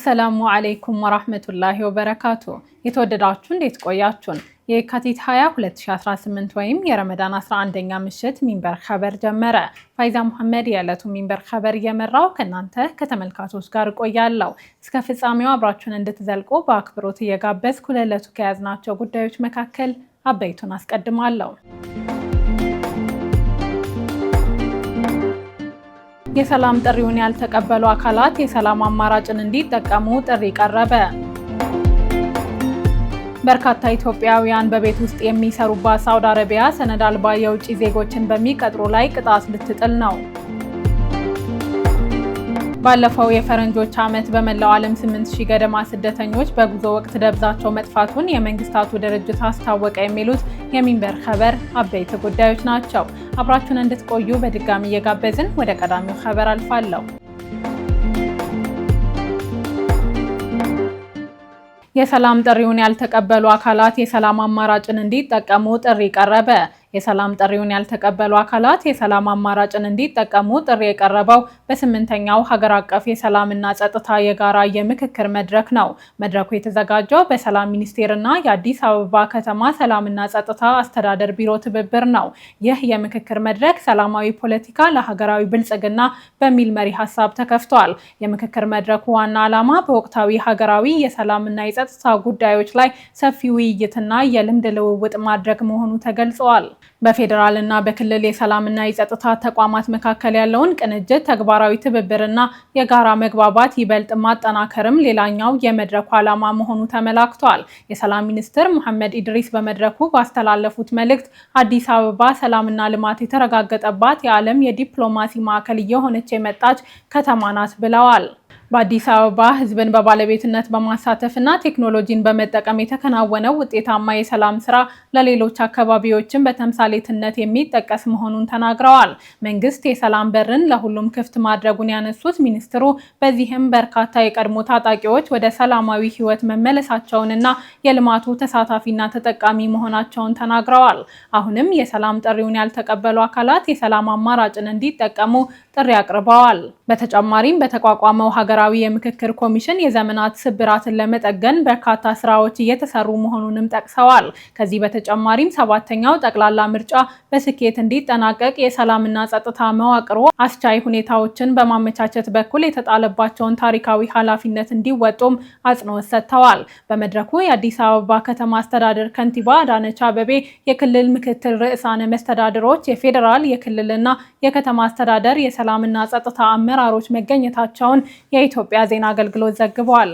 አሰላሙ አለይኩም ወራህመቱላሂ ወበረካቱ። የተወደዳችሁ እንዴት ቆያችሁን? የካቲት 20 2018 ወይም የረመዳን 11ኛ ምሽት ሚንበር ኸበር ጀመረ። ፋይዛ መሐመድ የዕለቱ ሚንበር ኸበር እየመራው ከናንተ ከተመልካቾች ጋር ቆያለሁ። እስከ ፍጻሜው አብራችሁን እንድትዘልቁ በአክብሮት እየጋበዝኩ ለዕለቱ ከያዝናቸው ጉዳዮች መካከል አበይቱን አስቀድማለሁ። የሰላም ጥሪውን ያልተቀበሉ አካላት የሰላም አማራጭን እንዲጠቀሙ ጥሪ ቀረበ። በርካታ ኢትዮጵያውያን በቤት ውስጥ የሚሰሩባት ሳውዲ አረቢያ ሰነድ አልባ የውጭ ዜጎችን በሚቀጥሩ ላይ ቅጣት ልትጥል ነው። ባለፈው የፈረንጆች ዓመት በመላው ዓለም 8000 ገደማ ስደተኞች በጉዞ ወቅት ደብዛቸው መጥፋቱን የመንግስታቱ ድርጅት አስታወቀ። የሚሉት የሚንበር ኸበር አበይት ጉዳዮች ናቸው። አብራችሁን እንድትቆዩ በድጋሚ እየጋበዝን ወደ ቀዳሚው ኸበር አልፋለሁ። የሰላም ጥሪውን ያልተቀበሉ አካላት የሰላም አማራጭን እንዲጠቀሙ ጥሪ ቀረበ። የሰላም ጥሪውን ያልተቀበሉ አካላት የሰላም አማራጭን እንዲጠቀሙ ጥሪ የቀረበው በ8ኛው ሀገር አቀፍ የሰላምና ጸጥታ የጋራ የምክክር መድረክ ነው። መድረኩ የተዘጋጀው በሰላም ሚኒስቴርና የአዲስ አበባ ከተማ ሰላምና ጸጥታ አስተዳደር ቢሮ ትብብር ነው። ይህ የምክክር መድረክ ሰላማዊ ፖለቲካ ለሀገራዊ ብልጽግና በሚል መሪ ሀሳብ ተከፍቷል። የምክክር መድረኩ ዋና ዓላማ በወቅታዊ ሀገራዊ የሰላምና የጸጥታ ጉዳዮች ላይ ሰፊ ውይይትና የልምድ ልውውጥ ማድረግ መሆኑ ተገልጿል። በፌዴራልና በክልል የሰላምና የጸጥታ ተቋማት መካከል ያለውን ቅንጅት፣ ተግባራዊ ትብብርና የጋራ መግባባት ይበልጥ ማጠናከርም ሌላኛው የመድረኩ ዓላማ መሆኑ ተመላክቷል። የሰላም ሚኒስትር መሐመድ ኢድሪስ በመድረኩ ባስተላለፉት መልእክት አዲስ አበባ ሰላምና ልማት የተረጋገጠባት የዓለም የዲፕሎማሲ ማዕከል እየሆነች የመጣች ከተማ ናት ብለዋል። በአዲስ አበባ ሕዝብን በባለቤትነት በማሳተፍና ቴክኖሎጂን በመጠቀም የተከናወነው ውጤታማ የሰላም ስራ ለሌሎች አካባቢዎችን በተምሳሌትነት የሚጠቀስ መሆኑን ተናግረዋል። መንግስት የሰላም በርን ለሁሉም ክፍት ማድረጉን ያነሱት ሚኒስትሩ በዚህም በርካታ የቀድሞ ታጣቂዎች ወደ ሰላማዊ ህይወት መመለሳቸውንና የልማቱ ተሳታፊና ተጠቃሚ መሆናቸውን ተናግረዋል። አሁንም የሰላም ጥሪውን ያልተቀበሉ አካላት የሰላም አማራጭን እንዲጠቀሙ ጥሪ አቅርበዋል። በተጨማሪም በተቋቋመው ሀገራዊ የምክክር ኮሚሽን የዘመናት ስብራትን ለመጠገን በርካታ ስራዎች እየተሰሩ መሆኑንም ጠቅሰዋል። ከዚህ በተጨማሪም 7ኛው ጠቅላላ ምርጫ በስኬት እንዲጠናቀቅ የሰላምና ጸጥታ መዋቅሩ አስቻይ ሁኔታዎችን በማመቻቸት በኩል የተጣለባቸውን ታሪካዊ ኃላፊነት እንዲወጡም አጽንኦት ሰጥተዋል። በመድረኩ የአዲስ አበባ ከተማ አስተዳደር ከንቲባ አዳነች አቤቤ፣ የክልል ምክትል ርዕሳነ መስተዳድሮች፣ የፌዴራል የክልልና የከተማ አስተዳደር የሰላምና ጸጥታ አመራሮች መገኘታቸውን የኢትዮጵያ ዜና አገልግሎት ዘግቧል።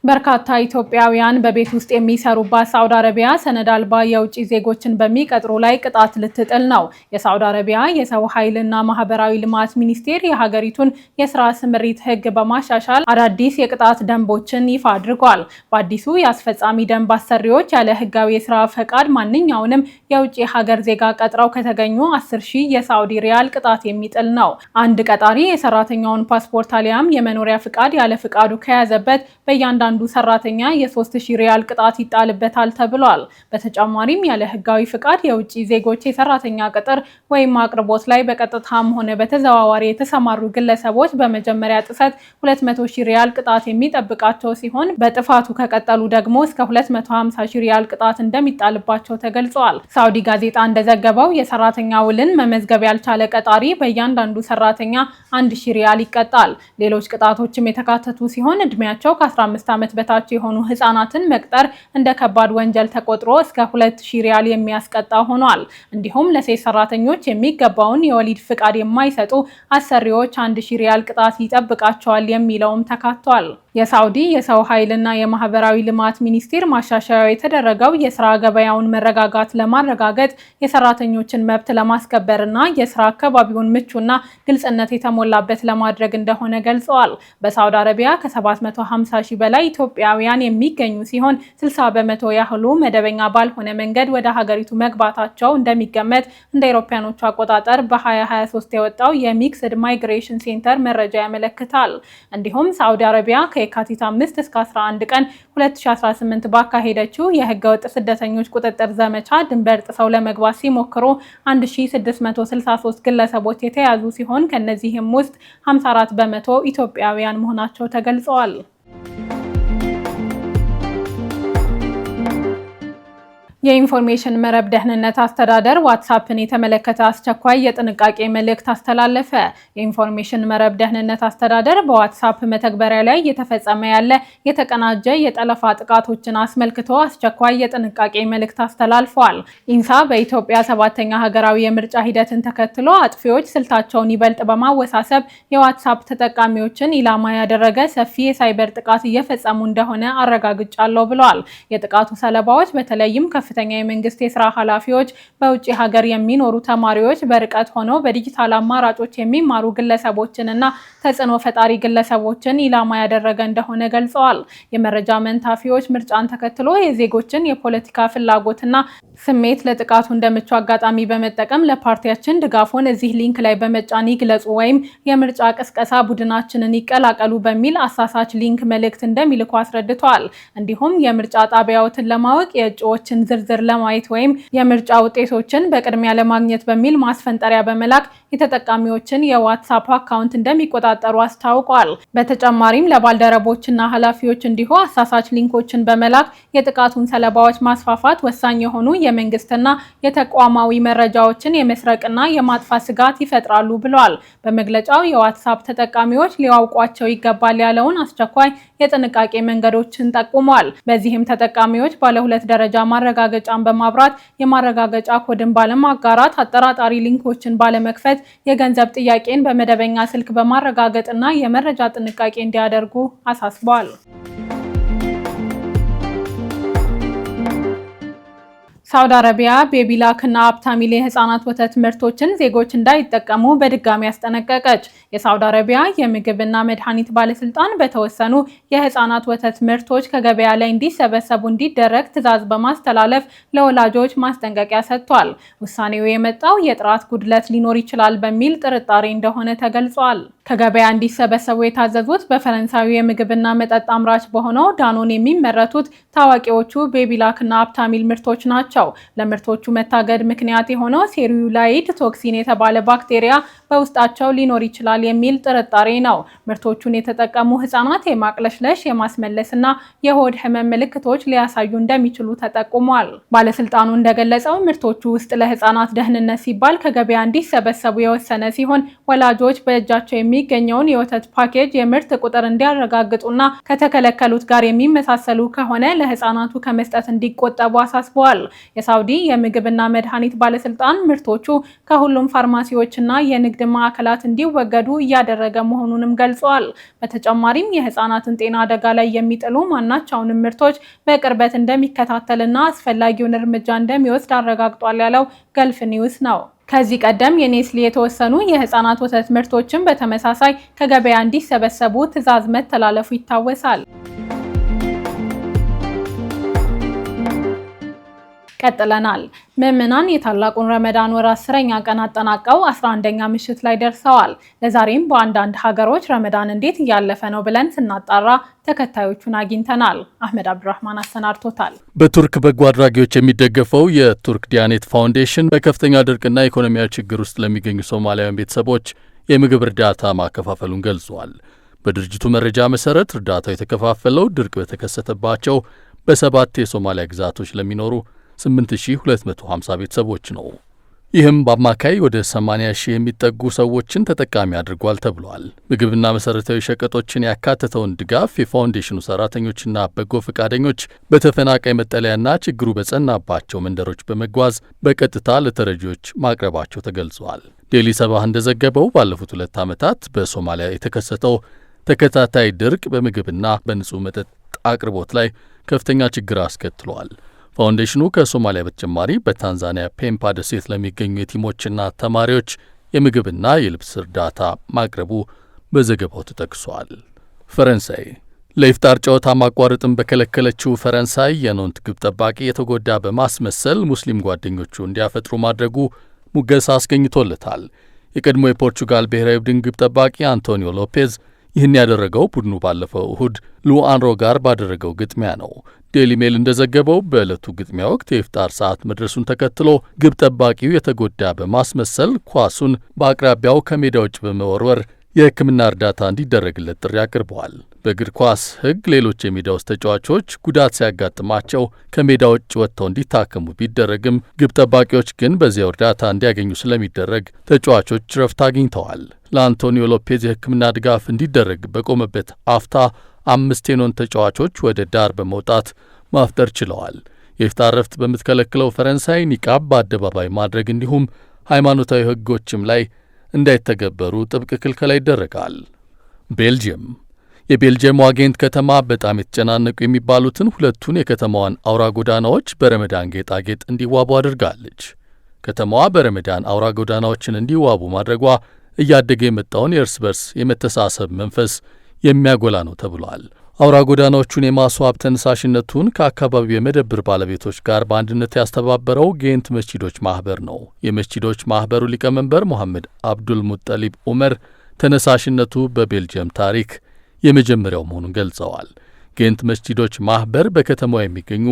በርካታ ኢትዮጵያውያን በቤት ውስጥ የሚሰሩባት ሳውዲ አረቢያ ሰነድ አልባ የውጭ ዜጎችን በሚቀጥሩ ላይ ቅጣት ልትጥል ነው። የሳውዲ አረቢያ የሰው ኃይልና ማህበራዊ ልማት ሚኒስቴር የሀገሪቱን የስራ ስምሪት ሕግ በማሻሻል አዳዲስ የቅጣት ደንቦችን ይፋ አድርጓል። በአዲሱ የአስፈጻሚ ደንብ አሰሪዎች ያለ ህጋዊ የስራ ፈቃድ ማንኛውንም የውጭ ሀገር ዜጋ ቀጥረው ከተገኙ 10,000 የሳውዲ ሪያል ቅጣት የሚጥል ነው። አንድ ቀጣሪ የሰራተኛውን ፓስፖርት አሊያም የመኖሪያ ፍቃድ ያለ ፍቃዱ ከያዘበት በእያንዳንዱ ሰራተኛ የ3,000 ሪያል ቅጣት ይጣልበታል ተብሏል። በተጨማሪም ያለ ህጋዊ ፍቃድ የውጭ ዜጎች የሰራተኛ ቅጥር ወይም አቅርቦት ላይ በቀጥታም ሆነ በተዘዋዋሪ የተሰማሩ ግለሰቦች በመጀመሪያ ጥሰት 200,000 ሪያል ቅጣት የሚጠብቃቸው ሲሆን በጥፋቱ ከቀጠሉ ደግሞ እስከ 250,000 ሪያል ቅጣት እንደሚጣልባቸው ተገልጿል። ሳውዲ ጋዜጣ እንደዘገበው የሰራተኛ ውልን መመዝገብ ያልቻለ ቀጣሪ በእያንዳንዱ ሰራተኛ 1,000 ሪያል ይቀጣል። ሌሎች ቅጣቶችም የተካተቱ ሲሆን እድሜያቸው ከ15 ዓመት በታች የሆኑ ህፃናትን መቅጠር እንደ ከባድ ወንጀል ተቆጥሮ እስከ 2,000 ሪያል የሚያስቀጣ ሆኗል። እንዲሁም ለሴት ሰራተኞች የሚገባውን የወሊድ ፍቃድ የማይሰጡ አሰሪዎች 1,000 ሪያል ቅጣት ይጠብቃቸዋል የሚለውም ተካቷል። የሳውዲ የሰው ኃይልና የማህበራዊ ልማት ሚኒስቴር ማሻሻያው የተደረገው የስራ ገበያውን መረጋጋት ለማረጋገጥ የሰራተኞችን መብት ለማስከበርና የስራ አካባቢውን ምቹና ግልጽነት የተሞላበት ለማድረግ እንደሆነ ገልጸዋል። በሳውዲ አረቢያ ከ750,000 በላይ ኢትዮጵያውያን የሚገኙ ሲሆን 60 በመቶ ያህሉ መደበኛ ባልሆነ መንገድ ወደ ሀገሪቱ መግባታቸው እንደሚገመት እንደ አውሮፓውያኖቹ አቆጣጠር በ2023 የወጣው የሚክስድ ማይግሬሽን ሴንተር መረጃ ያመለክታል። እንዲሁም ሳዑዲ አረቢያ ከየካቲት 5 እስከ 11 ቀን 2018 ባካሄደችው የህገወጥ ስደተኞች ቁጥጥር ዘመቻ ድንበር ጥሰው ለመግባት ሲሞክሩ 1663 ግለሰቦች የተያዙ ሲሆን ከነዚህም ውስጥ 54 በመቶ ኢትዮጵያውያን መሆናቸው ተገልጸዋል። የኢንፎርሜሽን መረብ ደህንነት አስተዳደር ዋትስአፕን የተመለከተ አስቸኳይ የጥንቃቄ መልእክት አስተላለፈ። የኢንፎርሜሽን መረብ ደህንነት አስተዳደር በዋትስአፕ መተግበሪያ ላይ እየተፈጸመ ያለ የተቀናጀ የጠለፋ ጥቃቶችን አስመልክቶ አስቸኳይ የጥንቃቄ መልእክት አስተላልፏል። ኢንሳ በኢትዮጵያ 7ኛ ሀገራዊ የምርጫ ሂደትን ተከትሎ አጥፊዎች ስልታቸውን ይበልጥ በማወሳሰብ የዋትስአፕ ተጠቃሚዎችን ኢላማ ያደረገ ሰፊ የሳይበር ጥቃት እየፈጸሙ እንደሆነ አረጋግጫለሁ ብለዋል። የጥቃቱ ሰለባዎች በተለይም ከፍተኛ የመንግስት የስራ ኃላፊዎች፣ በውጭ ሀገር የሚኖሩ ተማሪዎች፣ በርቀት ሆነው በዲጂታል አማራጮች የሚማሩ ግለሰቦችንና ተጽዕኖ ፈጣሪ ግለሰቦችን ኢላማ ያደረገ እንደሆነ ገልጸዋል። የመረጃ መንታፊዎች ምርጫን ተከትሎ የዜጎችን የፖለቲካ ፍላጎትና ስሜት ለጥቃቱ እንደምቹ አጋጣሚ በመጠቀም ለፓርቲያችን ድጋፎን እዚህ ሊንክ ላይ በመጫን ይግለጹ ወይም የምርጫ ቅስቀሳ ቡድናችንን ይቀላቀሉ በሚል አሳሳች ሊንክ መልእክት እንደሚልኩ አስረድተዋል። እንዲሁም የምርጫ ጣቢያዎትን ለማወቅ የእጩዎችን ዝርዝር ለማየት ወይም የምርጫ ውጤቶችን በቅድሚያ ለማግኘት በሚል ማስፈንጠሪያ በመላክ የተጠቃሚዎችን የዋትስአፕ አካውንት እንደሚቆጣጠሩ አስታውቋል። በተጨማሪም ለባልደረቦችና ኃላፊዎች እንዲሁ አሳሳች ሊንኮችን በመላክ የጥቃቱን ሰለባዎች ማስፋፋት ወሳኝ የሆኑ የመንግስትና የተቋማዊ መረጃዎችን የመስረቅና የማጥፋት ስጋት ይፈጥራሉ ብለዋል። በመግለጫው የዋትስአፕ ተጠቃሚዎች ሊያውቋቸው ይገባል ያለውን አስቸኳይ የጥንቃቄ መንገዶችን ጠቁሟል። በዚህም ተጠቃሚዎች ባለ 2 ደረጃ ማረጋገጫን በማብራት የማረጋገጫ ኮድን ባለማጋራት፣ አጠራጣሪ ሊንኮችን ባለመክፈት፣ የገንዘብ ጥያቄን በመደበኛ ስልክ በማረጋገጥና የመረጃ ጥንቃቄ እንዲያደርጉ አሳስበዋል። ሳዑዲ አረቢያ ቤቢላክ እና አፕታሚል የህፃናት ወተት ምርቶችን ዜጎች እንዳይጠቀሙ በድጋሚ አስጠነቀቀች። የሳዑዲ አረቢያ የምግብና መድኃኒት ባለስልጣን በተወሰኑ የህፃናት ወተት ምርቶች ከገበያ ላይ እንዲሰበሰቡ እንዲደረግ ትዕዛዝ በማስተላለፍ ለወላጆች ማስጠንቀቂያ ሰጥቷል። ውሳኔው የመጣው የጥራት ጉድለት ሊኖር ይችላል በሚል ጥርጣሬ እንደሆነ ተገልጿል። ከገበያ እንዲሰበሰቡ የታዘዙት በፈረንሳዊ የምግብና መጠጥ አምራች በሆነው ዳኖን የሚመረቱት ታዋቂዎቹ ቤቢላክ እና አፕታሚል ምርቶች ናቸው። ለምርቶቹ መታገድ ምክንያት የሆነው ሴሪዩላይድ ቶክሲን የተባለ ባክቴሪያ በውስጣቸው ሊኖር ይችላል የሚል ጥርጣሬ ነው። ምርቶቹን የተጠቀሙ ህፃናት የማቅለሽለሽ፣ የማስመለስና የሆድ ህመም ምልክቶች ሊያሳዩ እንደሚችሉ ተጠቁሟል። ባለስልጣኑ እንደገለጸው ምርቶቹ ውስጥ ለህፃናት ደህንነት ሲባል ከገበያ እንዲሰበሰቡ የወሰነ ሲሆን ወላጆች በእጃቸው የሚገኘውን የወተት ፓኬጅ የምርት ቁጥር እንዲያረጋግጡና ከተከለከሉት ጋር የሚመሳሰሉ ከሆነ ለህፃናቱ ከመስጠት እንዲቆጠቡ አሳስበዋል። የሳውዲ የምግብና መድኃኒት ባለስልጣን ምርቶቹ ከሁሉም ፋርማሲዎችና የንግድ ማዕከላት እንዲወገዱ እያደረገ መሆኑንም ገልጿል። በተጨማሪም የህፃናትን ጤና አደጋ ላይ የሚጥሉ ማናቸውንም ምርቶች በቅርበት እንደሚከታተልና አስፈላጊውን እርምጃ እንደሚወስድ አረጋግጧል ያለው ገልፍ ኒውስ ነው። ከዚህ ቀደም የኔስሊ የተወሰኑ የህፃናት ወተት ምርቶችን በተመሳሳይ ከገበያ እንዲሰበሰቡ ትዕዛዝ መተላለፉ ይታወሳል። ቀጥለናል። ምዕመናን የታላቁን ረመዳን ወር 10ኛ ቀን አጠናቀው 11ኛ ምሽት ላይ ደርሰዋል። ለዛሬም በአንዳንድ ሀገሮች ረመዳን እንዴት እያለፈ ነው ብለን ስናጣራ ተከታዮቹን አግኝተናል። አህመድ አብዱራህማን አሰናድቶታል። በቱርክ በጎ አድራጊዎች የሚደገፈው የቱርክ ዲያኔት ፋውንዴሽን በከፍተኛ ድርቅና ኢኮኖሚያዊ ችግር ውስጥ ለሚገኙ ሶማሊያውያን ቤተሰቦች የምግብ እርዳታ ማከፋፈሉን ገልጿል። በድርጅቱ መረጃ መሰረት እርዳታው የተከፋፈለው ድርቅ በተከሰተባቸው በ7 የሶማሊያ ግዛቶች ለሚኖሩ 8250 ቤተሰቦች ነው። ይህም በአማካይ ወደ 80 ሺህ የሚጠጉ ሰዎችን ተጠቃሚ አድርጓል ተብሏል። ምግብና መሰረታዊ ሸቀጦችን ያካተተውን ድጋፍ የፋውንዴሽኑ ሰራተኞችና በጎ ፈቃደኞች በተፈናቃይ መጠለያና ችግሩ በጸናባቸው መንደሮች በመጓዝ በቀጥታ ለተረጂዎች ማቅረባቸው ተገልጿል። ዴሊ ሰባህ እንደዘገበው ባለፉት 2 ዓመታት በሶማሊያ የተከሰተው ተከታታይ ድርቅ በምግብና በንጹህ መጠጥ አቅርቦት ላይ ከፍተኛ ችግር አስከትሏል። ፋውንዴሽኑ ከሶማሊያ በተጨማሪ በታንዛኒያ ፔምፓ ደሴት ለሚገኙ የቲሞችና ተማሪዎች የምግብና የልብስ እርዳታ ማቅረቡ በዘገባው ተጠቅሷል። ፈረንሳይ ለኢፍጣር ጨዋታ ማቋረጥን በከለከለችው ፈረንሳይ የኖንት ግብ ጠባቂ የተጎዳ በማስመሰል ሙስሊም ጓደኞቹ እንዲያፈጥሩ ማድረጉ ሙገሳ አስገኝቶለታል። የቀድሞ የፖርቹጋል ብሔራዊ ቡድን ግብ ጠባቂ አንቶኒዮ ሎፔዝ ይህን ያደረገው ቡድኑ ባለፈው እሁድ ሉአንሮ ጋር ባደረገው ግጥሚያ ነው። ዴይሊ ሜል እንደዘገበው በዕለቱ ግጥሚያ ወቅት የኢፍጣር ሰዓት መድረሱን ተከትሎ ግብ ጠባቂው የተጎዳ በማስመሰል ኳሱን በአቅራቢያው ከሜዳ ውጭ በመወርወር የሕክምና እርዳታ እንዲደረግለት ጥሪ አቅርበዋል። በእግር ኳስ ሕግ ሌሎች የሜዳ ውስጥ ተጫዋቾች ጉዳት ሲያጋጥማቸው ከሜዳ ውጭ ወጥተው እንዲታከሙ ቢደረግም ግብ ጠባቂዎች ግን በዚያው እርዳታ እንዲያገኙ ስለሚደረግ ተጫዋቾች ረፍት አግኝተዋል። ለአንቶኒዮ ሎፔዝ የሕክምና ድጋፍ እንዲደረግ በቆመበት አፍታ 5 የኖንት ተጫዋቾች ወደ ዳር በመውጣት ማፍጠር ችለዋል። የኢፍጣር ረፍት በምትከለክለው ፈረንሳይ ኒቃብ በአደባባይ ማድረግ እንዲሁም ሃይማኖታዊ ሕጎችም ላይ እንዳይተገበሩ ጥብቅ ክልከላ ይደረጋል። ቤልጅየም የቤልጅየም ዋጌንት ከተማ በጣም የተጨናነቁ የሚባሉትን ሁለቱን የከተማዋን አውራ ጎዳናዎች በረመዳን ጌጣጌጥ እንዲዋቡ አድርጋለች። ከተማዋ በረመዳን አውራ ጎዳናዎችን እንዲዋቡ ማድረጓ እያደገ የመጣውን የእርስ በርስ የመተሳሰብ መንፈስ የሚያጎላ ነው ተብሏል። አውራ ጎዳናዎቹን የማስዋብ ተነሳሽነቱን ከአካባቢው የመደብር ባለቤቶች ጋር በአንድነት ያስተባበረው ጌንት መስጂዶች ማህበር ነው። የመስጂዶች ማህበሩ ሊቀመንበር መሐመድ አብዱል ሙጠሊብ ኡመር ተነሳሽነቱ በቤልጅየም ታሪክ የመጀመሪያው መሆኑን ገልጸዋል። ጌንት መስጂዶች ማህበር በከተማው የሚገኙ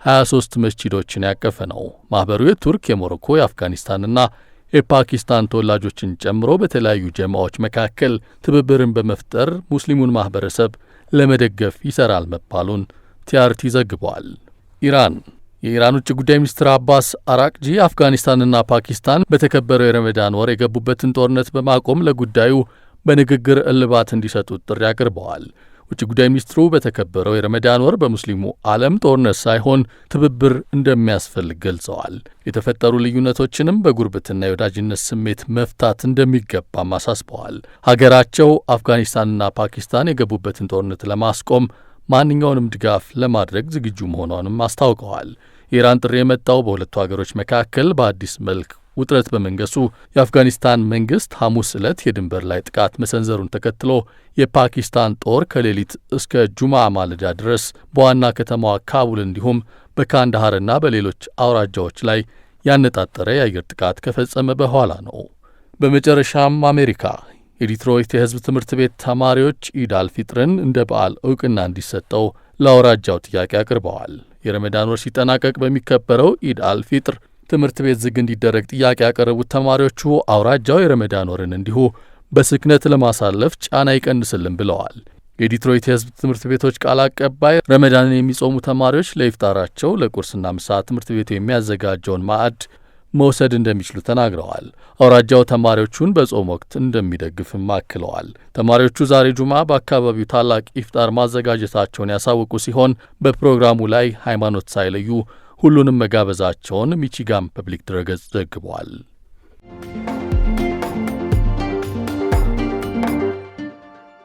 23 መስጂዶችን ያቀፈ ነው። ማህበሩ የቱርክ፣ የሞሮኮ፣ የአፍጋኒስታንና የፓኪስታን ተወላጆችን ጨምሮ በተለያዩ ጀማዎች መካከል ትብብርን በመፍጠር ሙስሊሙን ማህበረሰብ ለመደገፍ ይሰራል መባሉን ቲአርቲ ዘግቧል። ኢራን የኢራን ውጭ ጉዳይ ሚኒስትር አባስ አራቅጂ አፍጋኒስታንና ፓኪስታን በተከበረው የረመዳን ወር የገቡበትን ጦርነት በማቆም ለጉዳዩ በንግግር እልባት እንዲሰጡት ጥሪ አቅርበዋል። ውጭ ጉዳይ ሚኒስትሩ በተከበረው የረመዳን ወር በሙስሊሙ ዓለም ጦርነት ሳይሆን ትብብር እንደሚያስፈልግ ገልጸዋል። የተፈጠሩ ልዩነቶችንም በጉርብትና የወዳጅነት ስሜት መፍታት እንደሚገባም አሳስበዋል። ሀገራቸው አፍጋኒስታንና ፓኪስታን የገቡበትን ጦርነት ለማስቆም ማንኛውንም ድጋፍ ለማድረግ ዝግጁ መሆኗንም አስታውቀዋል። የኢራን ጥሪ የመጣው በሁለቱ ሀገሮች መካከል በአዲስ መልክ ውጥረት በመንገሱ የአፍጋኒስታን መንግስት ሐሙስ ዕለት የድንበር ላይ ጥቃት መሰንዘሩን ተከትሎ የፓኪስታን ጦር ከሌሊት እስከ ጁምዓ ማለዳ ድረስ በዋና ከተማዋ ካቡል እንዲሁም በካንዳሃርና በሌሎች አውራጃዎች ላይ ያነጣጠረ የአየር ጥቃት ከፈጸመ በኋላ ነው። በመጨረሻም አሜሪካ የዲትሮይት የሕዝብ ትምህርት ቤት ተማሪዎች ኢድ አልፊጥርን እንደ በዓል ዕውቅና እንዲሰጠው ለአውራጃው ጥያቄ አቅርበዋል። የረመዳን ወር ሲጠናቀቅ በሚከበረው ኢድ አልፊጥር ትምህርት ቤት ዝግ እንዲደረግ ጥያቄ ያቀረቡት ተማሪዎቹ አውራጃው የረመዳን ወርን እንዲሁ በስክነት ለማሳለፍ ጫና ይቀንስልን ብለዋል። የዲትሮይት የሕዝብ ትምህርት ቤቶች ቃል አቀባይ ረመዳንን የሚጾሙ ተማሪዎች ለኢፍጣራቸው ለቁርስና ምሳ ትምህርት ቤቱ የሚያዘጋጀውን ማዕድ መውሰድ እንደሚችሉ ተናግረዋል። አውራጃው ተማሪዎቹን በጾም ወቅት እንደሚደግፍም አክለዋል። ተማሪዎቹ ዛሬ ጁማ በአካባቢው ታላቅ ኢፍጣር ማዘጋጀታቸውን ያሳወቁ ሲሆን በፕሮግራሙ ላይ ሃይማኖት ሳይለዩ ሁሉንም መጋበዛቸውን ሚቺጋን ፐብሊክ ድረገጽ ዘግቧል።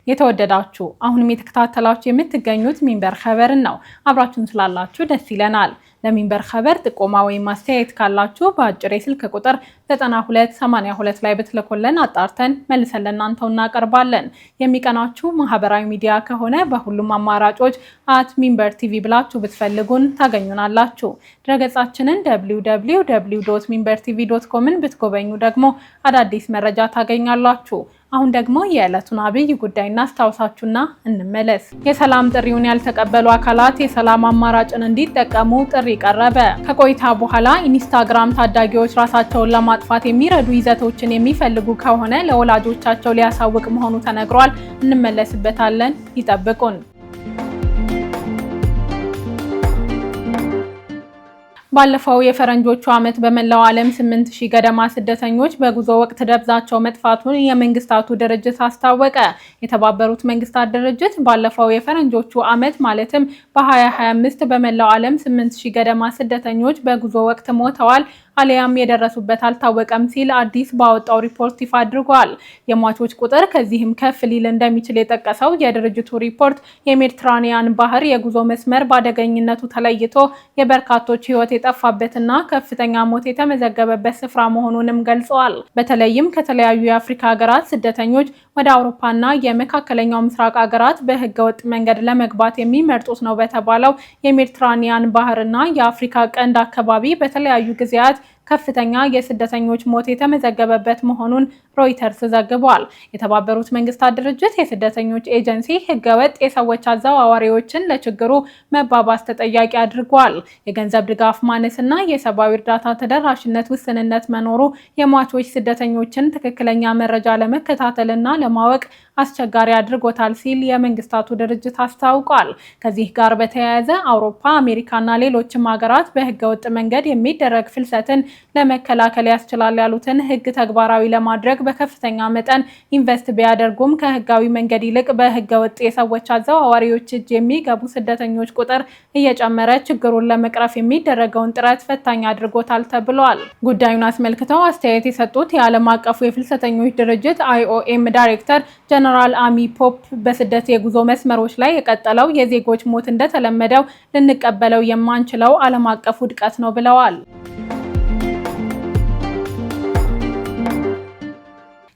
የተወደዳችሁ አሁንም የተከታተላችሁ የምትገኙት ሚንበር ኸበርን ነው። አብራችሁን ስላላችሁ ደስ ይለናል። ለሚንበር ኸበር ጥቆማ ወይም ማስተያየት ካላችሁ በአጭር የስልክ ቁጥር 9282 ላይ ብትልኩልን አጣርተን መልሰን ለእናንተው እናቀርባለን። የሚቀናችሁ ማህበራዊ ሚዲያ ከሆነ በሁሉም አማራጮች @ሚንበር ቲቪ ብላችሁ ብትፈልጉን ታገኙናላችሁ። ድረገጻችንን www.minbertv.comን ብትጎበኙ ደግሞ አዳዲስ መረጃ ታገኛላችሁ። አሁን ደግሞ የዕለቱን አብይ ጉዳይ እናስታውሳችሁና እንመለስ። የሰላም ጥሪውን ያልተቀበሉ አካላት የሰላም አማራጭን እንዲጠቀሙ ጥሪ ቀረበ። ከቆይታ በኋላ ኢንስታግራም ታዳጊዎች ራሳቸውን ለማጥፋት የሚረዱ ይዘቶችን የሚፈልጉ ከሆነ ለወላጆቻቸው ሊያሳውቅ መሆኑ ተነግሯል። እንመለስበታለን። ይጠብቁን። ባለፈው የፈረንጆቹ ዓመት በመላው ዓለም 8000 ገደማ ስደተኞች በጉዞ ወቅት ደብዛቸው መጥፋቱን የመንግስታቱ ድርጅት አስታወቀ። የተባበሩት መንግስታት ድርጅት ባለፈው የፈረንጆቹ ዓመት ማለትም በ2025 በመላው ዓለም 8000 ገደማ ስደተኞች በጉዞ ወቅት ሞተዋል፣ አሊያም የደረሱበት አልታወቀም ሲል አዲስ ባወጣው ሪፖርት ይፋ አድርጓል። የሟቾች ቁጥር ከዚህም ከፍ ሊል እንደሚችል የጠቀሰው የድርጅቱ ሪፖርት የሜዲትራኒያን ባህር የጉዞ መስመር ባደገኝነቱ ተለይቶ የበርካቶች ሕይወት የጠፋበትና ከፍተኛ ሞት የተመዘገበበት ስፍራ መሆኑንም ገልጸዋል። በተለይም ከተለያዩ የአፍሪካ ሀገራት ስደተኞች ወደ አውሮፓና የመካከለኛው ምስራቅ ሀገራት በህገወጥ መንገድ ለመግባት የሚመርጡት ነው በተባለው የሜዲትራኒያን ባህርና የአፍሪካ ቀንድ አካባቢ በተለያዩ ጊዜያት ከፍተኛ የስደተኞች ሞት የተመዘገበበት መሆኑን ሮይተርስ ዘግቧል። የተባበሩት መንግስታት ድርጅት የስደተኞች ኤጀንሲ ህገወጥ የሰዎች አዘዋዋሪዎችን ለችግሩ መባባስ ተጠያቂ አድርጓል። የገንዘብ ድጋፍ ማነስና የሰብአዊ እርዳታ ተደራሽነት ውስንነት መኖሩ የሟቾች ስደተኞችን ትክክለኛ መረጃ ለመከታተልና ለማወቅ አስቸጋሪ አድርጎታል ሲል የመንግስታቱ ድርጅት አስታውቋል። ከዚህ ጋር በተያያዘ አውሮፓ፣ አሜሪካና ሌሎችም ሀገራት በህገወጥ መንገድ የሚደረግ ፍልሰትን ለመከላከል ያስችላል ያሉትን ህግ ተግባራዊ ለማድረግ በከፍተኛ መጠን ኢንቨስት ቢያደርጉም ከህጋዊ መንገድ ይልቅ በህገወጥ የሰዎች አዘዋዋሪዎች እጅ የሚገቡ ስደተኞች ቁጥር እየጨመረ ችግሩን ለመቅረፍ የሚደረገውን ጥረት ፈታኝ አድርጎታል ተብሏል። ጉዳዩን አስመልክተው አስተያየት የሰጡት የዓለም አቀፉ የፍልሰተኞች ድርጅት IOM ዳይሬክተር ጀነራል አሚ ፖፕ በስደት የጉዞ መስመሮች ላይ የቀጠለው የዜጎች ሞት እንደተለመደው ልንቀበለው የማንችለው ዓለም አቀፍ ውድቀት ነው ብለዋል።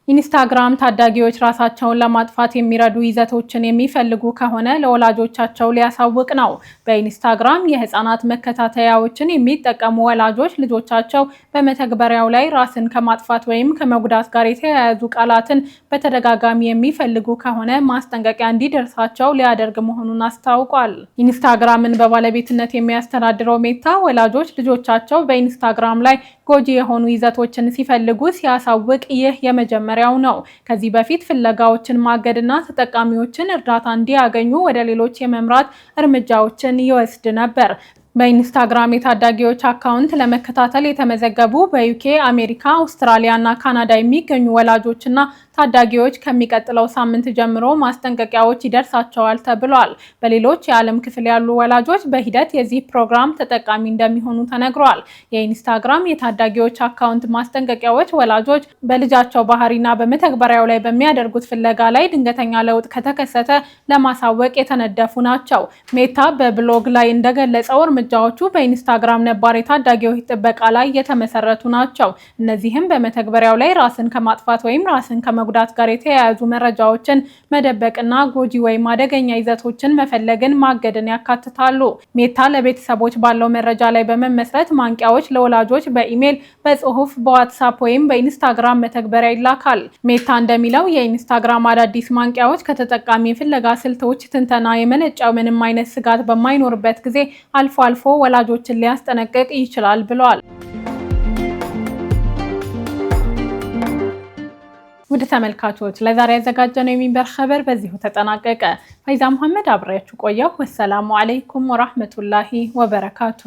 ኢንስታግራም ታዳጊዎች ራሳቸውን ለማጥፋት የሚረዱ ይዘቶችን የሚፈልጉ ከሆነ ለወላጆቻቸው ሊያሳውቅ ነው። በኢንስታግራም የህፃናት መከታተያዎችን የሚጠቀሙ ወላጆች ልጆቻቸው በመተግበሪያው ላይ ራስን ከማጥፋት ወይም ከመጉዳት ጋር የተያያዙ ቃላትን በተደጋጋሚ የሚፈልጉ ከሆነ ማስጠንቀቂያ እንዲደርሳቸው ሊያደርግ መሆኑን አስታውቋል። ኢንስታግራምን በባለቤትነት የሚያስተዳድረው ሜታ ወላጆች ልጆቻቸው በኢንስታግራም ላይ ጎጂ የሆኑ ይዘቶችን ሲፈልጉ ሲያሳውቅ ይህ የመጀመሪያው ነው። ከዚህ በፊት ፍለጋዎችን ማገድና ተጠቃሚዎችን እርዳታ እንዲያገኙ ወደ ሌሎች የመምራት እርምጃዎችን ይወስድ ነበር። በኢንስታግራም የታዳጊዎች አካውንት ለመከታተል የተመዘገቡ በዩኬ፣ አሜሪካ፣ አውስትራሊያ እና ካናዳ የሚገኙ ወላጆችና ታዳጊዎች ከሚቀጥለው ሳምንት ጀምሮ ማስጠንቀቂያዎች ይደርሳቸዋል ተብሏል። በሌሎች የዓለም ክፍል ያሉ ወላጆች በሂደት የዚህ ፕሮግራም ተጠቃሚ እንደሚሆኑ ተነግሯል። የኢንስታግራም የታዳጊዎች አካውንት ማስጠንቀቂያዎች ወላጆች በልጃቸው ባህሪና በመተግበሪያው ላይ በሚያደርጉት ፍለጋ ላይ ድንገተኛ ለውጥ ከተከሰተ ለማሳወቅ የተነደፉ ናቸው። ሜታ በብሎግ ላይ እንደገለጸው እርምጃዎቹ በኢንስታግራም ነባር የታዳጊዎች ጥበቃ ላይ የተመሰረቱ ናቸው። እነዚህም በመተግበሪያው ላይ ራስን ከማጥፋት ወይም ራስን ከመጉዳት ጋር የተያያዙ መረጃዎችን መደበቅና ጎጂ ወይም አደገኛ ይዘቶችን መፈለግን ማገድን ያካትታሉ። ሜታ ለቤተሰቦች ባለው መረጃ ላይ በመመስረት ማንቂያዎች ለወላጆች በኢሜል፣ በጽሁፍ፣ በዋትሳፕ ወይም በኢንስታግራም መተግበሪያ ይላካል። ሜታ እንደሚለው የኢንስታግራም አዳዲስ ማንቂያዎች ከተጠቃሚ ፍለጋ ስልቶች ትንተና የመነጨው ምንም አይነት ስጋት በማይኖርበት ጊዜ አልፎ አልፎ ወላጆችን ሊያስጠነቅቅ ይችላል ብለዋል። ውድ ተመልካቾች ለዛሬ ያዘጋጀነው የሚንበር ኸበር በዚሁ ተጠናቀቀ። ፋይዛ መሐመድ አብሬያችሁ ቆየሁ። ወሰላሙ አለይኩም ወራህመቱላሂ ወበረካቱ።